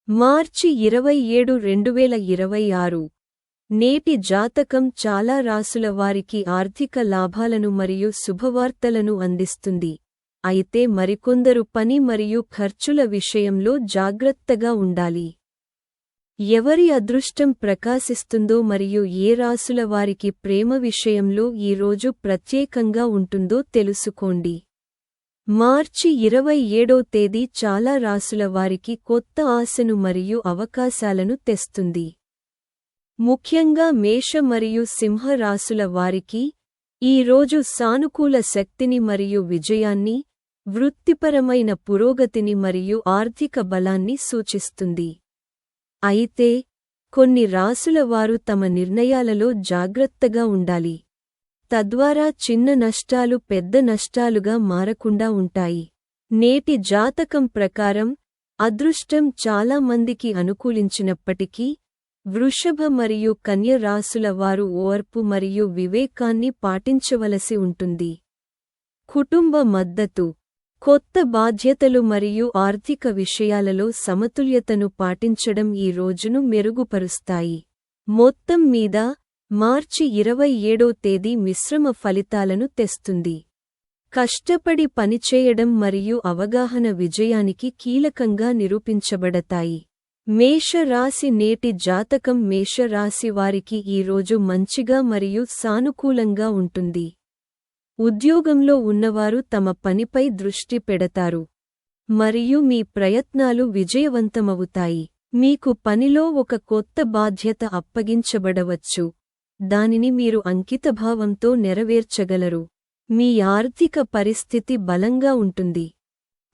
మార్చి 27, 2026 నేటి జాతకం చాలా రాసుల వారికి ఆర్థిక లాభాలను మరియు శుభవార్తలను అందిస్తుంది. అయితే మరికొందరు పని మరియు ఖర్చుల విషయంలో జాగ్రత్తగా ఉండాలి. ఎవరి అదృష్టం ప్రకాశిస్తుందో మరియు ఏ రాసుల వారికి ప్రేమ విషయంలో ఈ రోజు ప్రత్యేకంగా ఉంటుందో తెలుసుకోండి. మార్చి 27వ తేదీ చాలా రాసుల వారికి కొత్త ఆశను మరియు అవకాశాలను తెస్తుంది. ముఖ్యంగా మేష మరియు సింహ రాసుల వారికి ఈ రోజు సానుకూల శక్తిని మరియు విజయాన్ని, వృత్తిపరమైన పురోగతిని మరియు ఆర్థిక బలాన్ని సూచిస్తుంది. అయితే కొన్ని రాసుల వారు తమ నిర్ణయాలలో జాగ్రత్తగా ఉండాలి. తద్వారా చిన్న నష్టాలు పెద్ద నష్టాలుగా మారకుండా ఉంటాయి. నేటి జాతకం ప్రకారం అదృష్టం చాలా మందికి అనుకూలించినప్పటికీ వృషభ మరియు కన్య రాసుల వారు ఓర్పు మరియు వివేకాన్ని పాటించవలసి ఉంటుంది. కుటుంబ మద్దతు, కొత్త బాధ్యతలు మరియు ఆర్థిక విషయాలలో సమతుల్యతను పాటించడం ఈ రోజును మెరుగుపరుస్తాయి. మొత్తం మీద మార్చి 27వ తేదీ మిశ్రమ ఫలితాలను తెస్తుంది. కష్టపడి పనిచేయడం మరియు అవగాహన విజయానికి కీలకంగా నిరూపించబడతాయి. మేష రాశి నేటి జాతకం మేష రాశి వారికి ఈ రోజు మంచిగా మరియు సానుకూలంగా ఉంటుంది. ఉద్యోగంలో ఉన్నవారు తమ పనిపై దృష్టి పెడతారు మరియు మీ ప్రయత్నాలు విజయవంతమవుతాయి. మీకు పనిలో ఒక కొత్త బాధ్యత అప్పగించబడవచ్చు. దానిని మీరు అంకితభావంతో నెరవేర్చగలరు. మీ ఆర్థిక పరిస్థితి బలంగా ఉంటుంది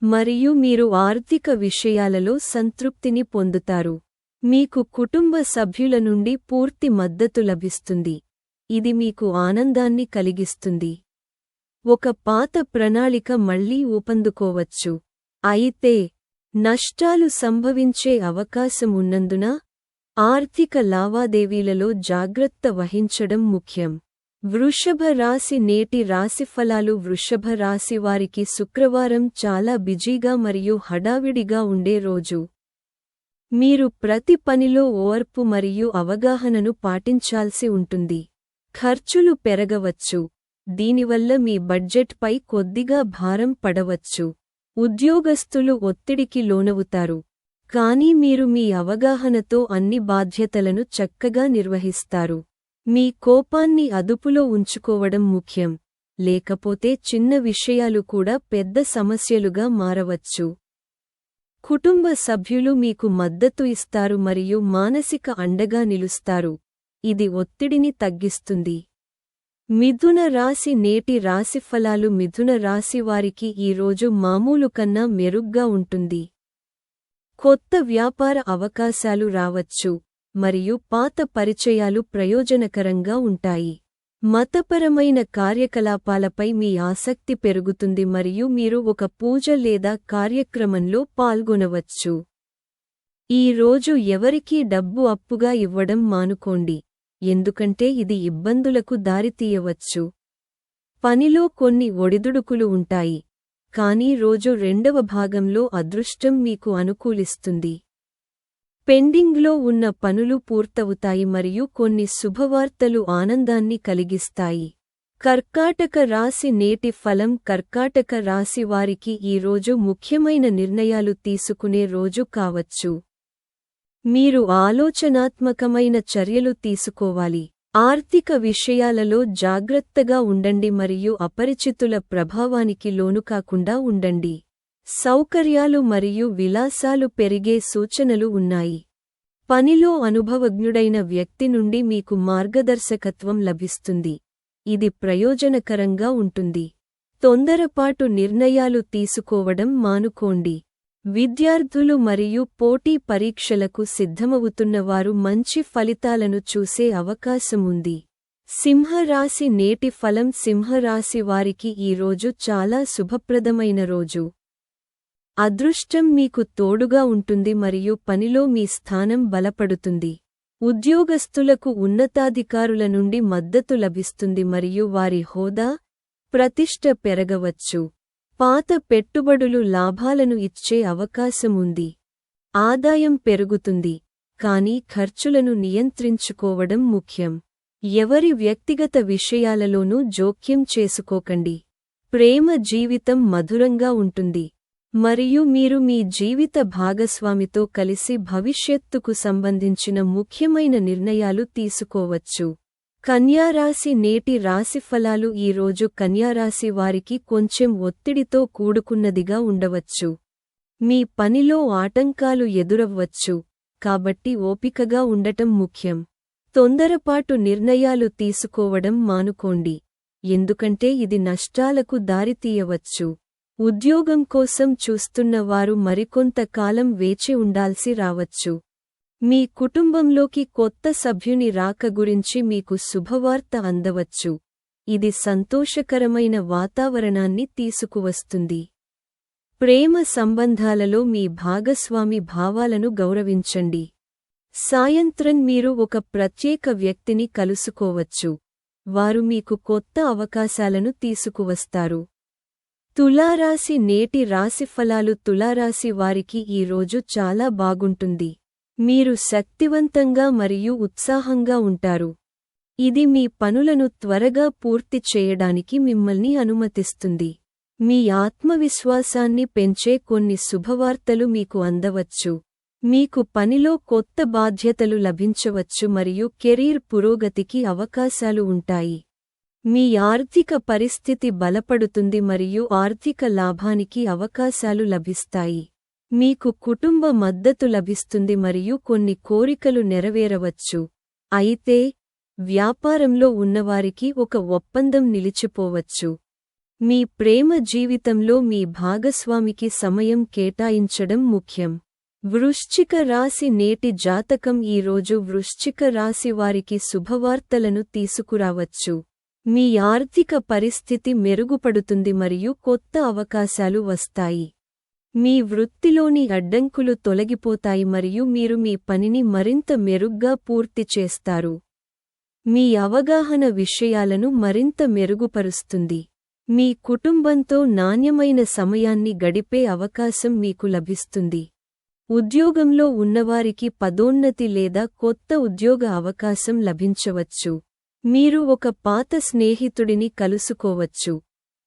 మరియు మీరు ఆర్థిక విషయాలలో సంతృప్తిని పొందుతారు. మీకు కుటుంబ సభ్యుల నుండి పూర్తి మద్దతు లభిస్తుంది. ఇది మీకు ఆనందాన్ని కలిగిస్తుంది. ఒక పాత ప్రణాళిక మళ్లీ ఊపందుకోవచ్చు. అయితే నష్టాలు సంభవించే అవకాశం ఉన్నందున ఆర్థిక లావాదేవీలలో జాగ్రత్త వహించడం ముఖ్యం. వృషభ రాశి నేటి రాశిఫలాలు వృషభ రాశి వారికి శుక్రవారం చాలా బిజీగా మరియు హడావిడిగా ఉండే రోజు. మీరు ప్రతి పనిలో ఓర్పు మరియు అవగాహనను పాటించాల్సి ఉంటుంది. ఖర్చులు పెరగవచ్చు. దీనివల్ల మీ బడ్జెట్పై కొద్దిగా భారం పడవచ్చు. ఉద్యోగస్తులు ఒత్తిడికి లోనవుతారు. కానీ మీరు మీ అవగాహనతో అన్ని బాధ్యతలను చక్కగా నిర్వహిస్తారు. మీ కోపాన్ని అదుపులో ఉంచుకోవడం ముఖ్యం. లేకపోతే చిన్న విషయాలు కూడా పెద్ద సమస్యలుగా మారవచ్చు. కుటుంబ సభ్యులు మీకు మద్దతు ఇస్తారు మరియు మానసిక అండగా నిలుస్తారు. ఇది ఒత్తిడిని తగ్గిస్తుంది. మిథున రాశి నేటి రాశిఫలాలు మిథున రాశి వారికి ఈ రోజు మామూలు కన్నా మెరుగ్గా ఉంటుంది. కొత్త వ్యాపార అవకాశాలు రావచ్చు మరియు పాత పరిచయాలు ప్రయోజనకరంగా ఉంటాయి. మతపరమైన కార్యకలాపాలపై మీ ఆసక్తి పెరుగుతుంది మరియు మీరు ఒక పూజ లేదా కార్యక్రమంలో పాల్గొనవచ్చు. ఈ రోజు ఎవరికీ డబ్బు అప్పుగా ఇవ్వడం మానుకోండి, ఎందుకంటే ఇది ఇబ్బందులకు దారితీయవచ్చు. పనిలో కొన్ని ఒడిదుడుకులు ఉంటాయి, కానీ రోజు రెండవ భాగంలో అదృష్టం మీకు అనుకూలిస్తుంది. పెండింగ్లో ఉన్న పనులు పూర్తవుతాయి మరియు కొన్ని శుభవార్తలు ఆనందాన్ని కలిగిస్తాయి. కర్కాటక రాశి నేటి ఫలం కర్కాటక రాశి వారికి ఈ రోజు ముఖ్యమైన నిర్ణయాలు తీసుకునే రోజు కావచ్చు. మీరు ఆలోచనాత్మకమైన చర్యలు తీసుకోవాలి. ఆర్థిక విషయాలలో జాగ్రత్తగా ఉండండి మరియు అపరిచితుల ప్రభావానికి లోనుకాకుండా ఉండండి. సౌకర్యాలు మరియు విలాసాలు పెరిగే సూచనలు ఉన్నాయి. పనిలో అనుభవజ్ఞుడైన వ్యక్తి నుండి మీకు మార్గదర్శకత్వం లభిస్తుంది. ఇది ప్రయోజనకరంగా ఉంటుంది. తొందరపాటు నిర్ణయాలు తీసుకోవడం మానుకోండి. విద్యార్థులు మరియు పోటీ పరీక్షలకు సిద్ధమవుతున్నవారు మంచి ఫలితాలను చూసే అవకాశముంది. సింహరాశి నేటి ఫలం సింహరాశి వారికి ఈ రోజు చాలా శుభప్రదమైన రోజు. అదృష్టం మీకు తోడుగా ఉంటుంది మరియు పనిలో మీ స్థానం బలపడుతుంది. ఉద్యోగస్తులకు ఉన్నతాధికారుల నుండి మద్దతు లభిస్తుంది మరియు వారి హోదా, ప్రతిష్ఠ పెరగవచ్చు. పాత పెట్టుబడులు లాభాలను ఇచ్చే అవకాశముంది. ఆదాయం పెరుగుతుంది, కానీ ఖర్చులను నియంత్రించుకోవడం ముఖ్యం. ఎవరి వ్యక్తిగత విషయాలలోనూ జోక్యం చేసుకోకండి. ప్రేమ జీవితం మధురంగా ఉంటుంది, మరియు మీరు మీ జీవిత భాగస్వామితో కలిసి భవిష్యత్తుకు సంబంధించిన ముఖ్యమైన నిర్ణయాలు తీసుకోవచ్చు. కన్యారాశి నేటి రాశిఫలాలు ఈ రోజు కన్యారాశి వారికి కొంచెం ఒత్తిడితో కూడుకున్నదిగా ఉండవచ్చు. మీ పనిలో ఆటంకాలు ఎదురవ్వచ్చు, కాబట్టి ఓపికగా ఉండటం ముఖ్యం. తొందరపాటు నిర్ణయాలు తీసుకోవడం మానుకోండి, ఎందుకంటే ఇది నష్టాలకు దారితీయవచ్చు. ఉద్యోగం కోసం చూస్తున్న వారు మరికొంత కాలం వేచి ఉండాల్సి రావచ్చు. మీ కుటుంబంలోకి కొత్త సభ్యుని రాక గురించి మీకు శుభవార్త అందవచ్చు. ఇది సంతోషకరమైన వాతావరణాన్ని తీసుకువస్తుంది. ప్రేమ సంబంధాలలో మీ భాగస్వామి భావాలను గౌరవించండి. సాయంత్రం మీరు ఒక ప్రత్యేక వ్యక్తిని కలుసుకోవచ్చు. వారు మీకు కొత్త అవకాశాలను తీసుకువస్తారు. తులారాశి నేటి రాశిఫలాలు తులారాశి వారికి ఈ రోజు చాలా బాగుంటుంది. మీరు శక్తివంతంగా మరియు ఉత్సాహంగా ఉంటారు. ఇది మీ పనులను త్వరగా పూర్తి చేయడానికి మిమ్మల్ని అనుమతిస్తుంది. మీ ఆత్మవిశ్వాసాన్ని పెంచే కొన్ని శుభవార్తలు మీకు అందవచ్చు. మీకు పనిలో కొత్త బాధ్యతలు లభించవచ్చు మరియు కెరీర్ పురోగతికి అవకాశాలు ఉంటాయి. మీ ఆర్థిక పరిస్థితి బలపడుతుంది మరియు ఆర్థిక లాభానికి అవకాశాలు లభిస్తాయి. మీకు కుటుంబ మద్దతు లభిస్తుంది మరియు కొన్ని కోరికలు నెరవేరవచ్చు. అయితే వ్యాపారంలో ఉన్నవారికి ఒక ఒప్పందం నిలిచిపోవచ్చు. మీ ప్రేమ జీవితంలో మీ భాగస్వామికి సమయం కేటాయించడం ముఖ్యం. వృశ్చిక రాశి నేటి జాతకం ఈ రోజు వృశ్చిక రాశి వారికి శుభవార్తలను తీసుకురావచ్చు. మీ ఆర్థిక పరిస్థితి మెరుగుపడుతుంది మరియు కొత్త అవకాశాలు వస్తాయి. మీ వృత్తిలోని అడ్డంకులు తొలగిపోతాయి మరియు మీరు మీ పనిని మరింత మెరుగ్గా పూర్తి చేస్తారు. మీ అవగాహన విషయాలను మరింత మెరుగుపరుస్తుంది. మీ కుటుంబంతో నాణ్యమైన సమయాన్ని గడిపే అవకాశం మీకు లభిస్తుంది. ఉద్యోగంలో ఉన్నవారికి పదోన్నతి లేదా కొత్త ఉద్యోగ అవకాశం లభించవచ్చు. మీరు ఒక పాత స్నేహితుడిని కలుసుకోవచ్చు.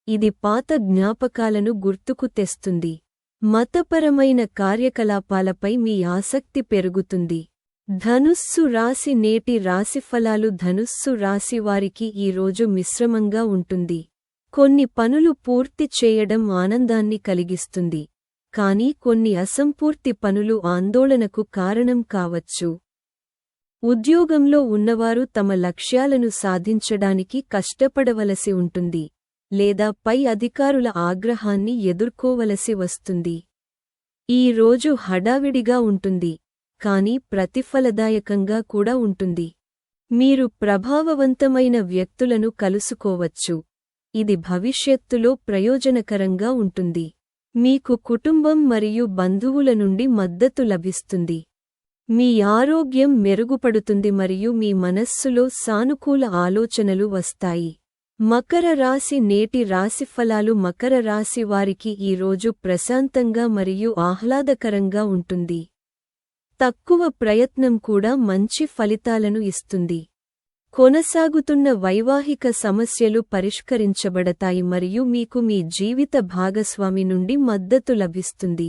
ఇది పాత జ్ఞాపకాలను గుర్తుకు తెస్తుంది. మతపరమైన కార్యకలాపాలపై మీ ఆసక్తి పెరుగుతుంది. ధనుస్సు రాశి నేటి రాశిఫలాలు ధనుస్సు రాశి వారికి ఈ రోజు మిశ్రమంగా ఉంటుంది. కొన్ని పనులు పూర్తి చేయడం ఆనందాన్ని కలిగిస్తుంది, కానీ కొన్ని అసంపూర్తి పనులు ఆందోళనకు కారణం కావచ్చు. ఉద్యోగంలో ఉన్నవారు తమ లక్ష్యాలను సాధించడానికి కష్టపడవలసి ఉంటుంది, లేదా పై అధికారుల ఆగ్రహాన్ని ఎదుర్కోవలసి వస్తుంది. ఈ రోజు హడావిడిగా ఉంటుంది, కానీ ప్రతిఫలదాయకంగా కూడా ఉంటుంది. మీరు ప్రభావవంతమైన వ్యక్తులను కలుసుకోవచ్చు. ఇది భవిష్యత్తులో ప్రయోజనకరంగా ఉంటుంది. మీకు కుటుంబం మరియు బంధువుల నుండి మద్దతు లభిస్తుంది. మీ ఆరోగ్యం మెరుగుపడుతుంది మరియు మీ మనస్సులో సానుకూల ఆలోచనలు వస్తాయి. మకర రాశి నేటి రాశిఫలాలు మకర రాశి వారికి ఈ రోజు ప్రశాంతంగా మరియు ఆహ్లాదకరంగా ఉంటుంది. తక్కువ ప్రయత్నం కూడా మంచి ఫలితాలను ఇస్తుంది. కొనసాగుతున్న వైవాహిక సమస్యలు పరిష్కరించబడతాయి మరియు మీకు మీ జీవిత భాగస్వామి నుండి మద్దతు లభిస్తుంది.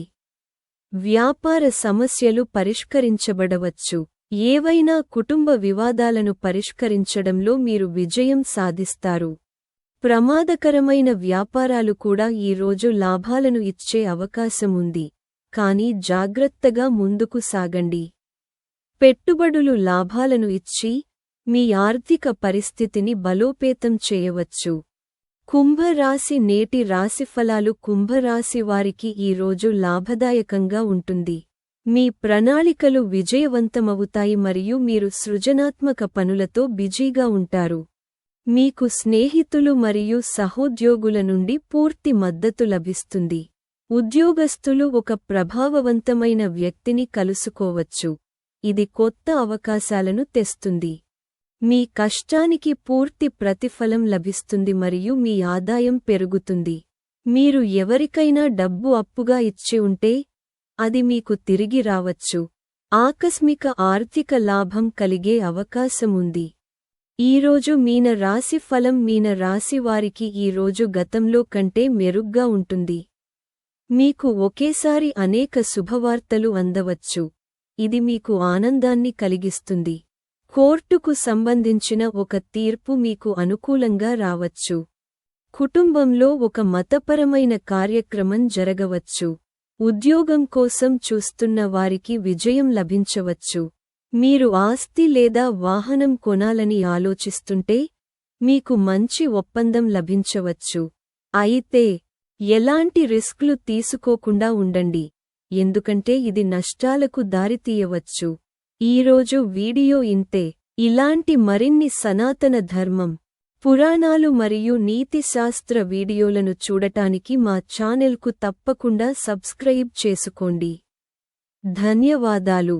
వ్యాపార సమస్యలు పరిష్కరించబడవచ్చు. ఏవైనా కుటుంబ వివాదాలను పరిష్కరించడంలో మీరు విజయం సాధిస్తారు. ప్రమాదకరమైన వ్యాపారాలు కూడా ఈ రోజు లాభాలను ఇచ్చే అవకాశం ఉంది, కానీ జాగ్రత్తగా ముందుకు సాగండి. పెట్టుబడులు లాభాలను ఇచ్చి మీ ఆర్థిక పరిస్థితిని బలోపేతం చేయవచ్చు. కుంభరాశి నేటి రాశిఫలాలు కుంభరాశి వారికి ఈ రోజు లాభదాయకంగా ఉంటుంది. మీ ప్రణాళికలు విజయవంతమవుతాయి మరియు మీరు సృజనాత్మక పనులతో బిజీగా ఉంటారు. మీకు స్నేహితులు మరియు సహోద్యోగుల నుండి పూర్తి మద్దతు లభిస్తుంది. ఉద్యోగస్తులు ఒక ప్రభావవంతమైన వ్యక్తిని కలుసుకోవచ్చు. ఇది కొత్త అవకాశాలను తెస్తుంది. మీ కష్టానికి పూర్తి ప్రతిఫలం లభిస్తుంది మరియు మీ ఆదాయం పెరుగుతుంది. మీరు ఎవరికైనా డబ్బు అప్పుగా ఇచ్చి ఉంటే, అది మీకు తిరిగి రావచ్చు. ఆకస్మిక ఆర్థిక లాభం కలిగే అవకాశముంది. ఈరోజు మీన రాశి ఫలం. మీన రాశి వారికి ఈరోజు గతంలో కంటే మెరుగ్గా ఉంటుంది. మీకు ఒకేసారి అనేక శుభవార్తలు అందవచ్చు. ఇది మీకు ఆనందాన్ని కలిగిస్తుంది. కోర్టుకు సంబంధించిన ఒక తీర్పు మీకు అనుకూలంగా రావచ్చు. కుటుంబంలో ఒక మతపరమైన కార్యక్రమం జరగవచ్చు. ఉద్యోగం కోసం చూస్తున్న వారికి విజయం లభించవచ్చు. మీరు ఆస్తి లేదా వాహనం కొనాలని ఆలోచిస్తుంటే మీకు మంచి ఒప్పందం లభించవచ్చు. అయితే ఎలాంటి రిస్క్లు తీసుకోకుండా ఉండండి, ఎందుకంటే ఇది నష్టాలకు దారితీయవచ్చు. ఈరోజు వీడియో ఇంతే. ఇలాంటి మరిన్ని సనాతన ధర్మం, పురాణాలు మరియు నీతిశాస్త్ర వీడియోలను చూడటానికి మా ఛానెల్కు తప్పకుండా సబ్స్క్రైబ్ చేసుకోండి. ధన్యవాదాలు.